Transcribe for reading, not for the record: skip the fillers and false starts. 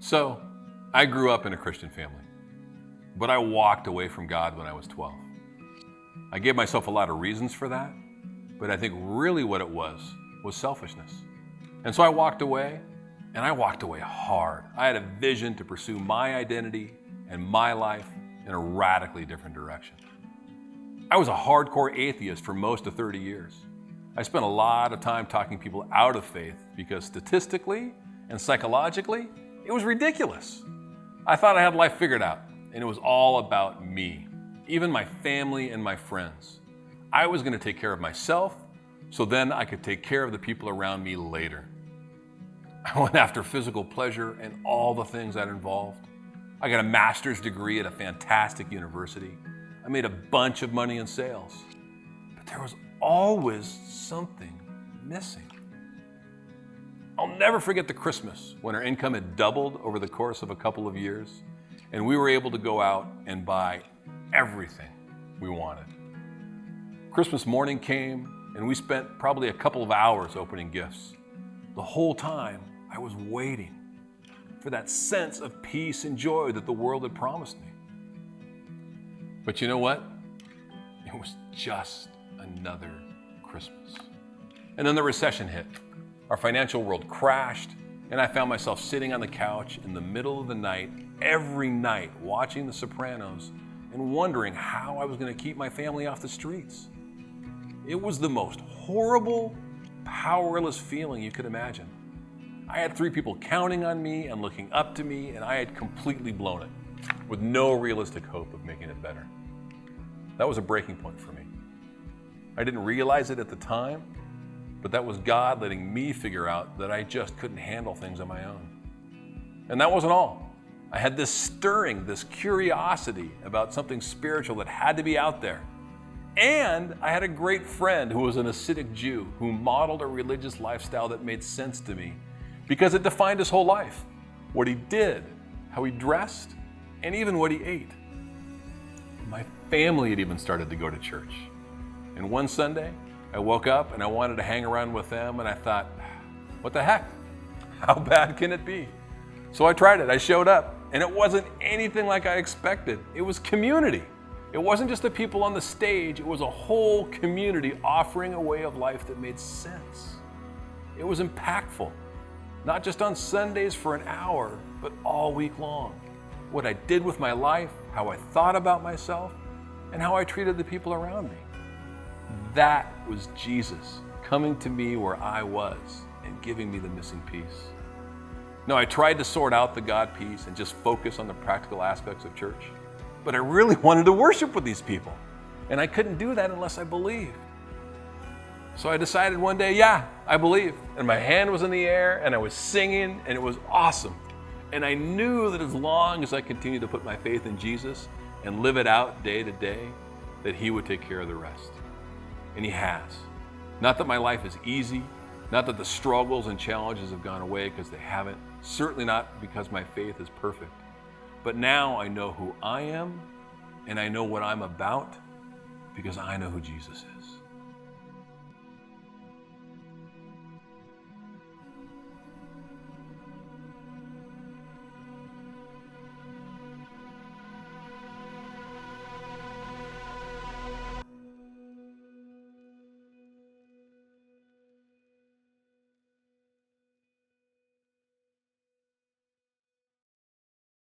So, I grew up in a Christian family, but I walked away from God when I was 12. I gave myself a lot of reasons for that, but I think really what it was selfishness. And so I walked away, and I walked away hard. I had a vision to pursue my identity and my life in a radically different direction. I was a hardcore atheist for most of 30 years. I spent a lot of time talking people out of faith because statistically and psychologically, it was ridiculous. I thought I had life figured out, and it was all about me, even my family and my friends. I was going to take care of myself, so then I could take care of the people around me later. I went after physical pleasure and all the things that involved. I got a master's degree at a fantastic university. I made a bunch of money in sales, but there was always something missing. I'll never forget the Christmas when our income had doubled over the course of a couple of years, and we were able to go out and buy everything we wanted. Christmas morning came, and we spent probably a couple of hours opening gifts. The whole time, I was waiting for that sense of peace and joy that the world had promised me. But you know what? It was just another Christmas. And then the recession hit. Our financial world crashed, and I found myself sitting on the couch in the middle of the night, every night, watching The Sopranos and wondering how I was going to keep my family off the streets. It was the most horrible, powerless feeling you could imagine. I had 3 people counting on me and looking up to me, and I had completely blown it, with no realistic hope of making it better. That was a breaking point for me. I didn't realize it at the time, but that was God letting me figure out that I just couldn't handle things on my own. And that wasn't all. I had this stirring, this curiosity about something spiritual that had to be out there. And I had a great friend who was an Hasidic Jew who modeled a religious lifestyle that made sense to me because it defined his whole life. What he did, how he dressed, and even what he ate. My family had even started to go to church. And one Sunday, I woke up and I wanted to hang around with them, and I thought, what the heck? How bad can it be? So I tried it. I showed up, and it wasn't anything like I expected. It was community. It wasn't just the people on the stage. It was a whole community offering a way of life that made sense. It was impactful, not just on Sundays for an hour, but all week long. What I did with my life, how I thought about myself, and how I treated the people around me. That was Jesus coming to me where I was and giving me the missing piece. No, I tried to sort out the God piece and just focus on the practical aspects of church. But I really wanted to worship with these people. And I couldn't do that unless I believed. So I decided one day, yeah, I believe. And my hand was in the air and I was singing and it was awesome. And I knew that as long as I continued to put my faith in Jesus and live it out day to day, that He would take care of the rest. And He has. Not that my life is easy, not that the struggles and challenges have gone away, because they haven't. Certainly not because my faith is perfect. But now I know who I am, and I know what I'm about, because I know who Jesus is.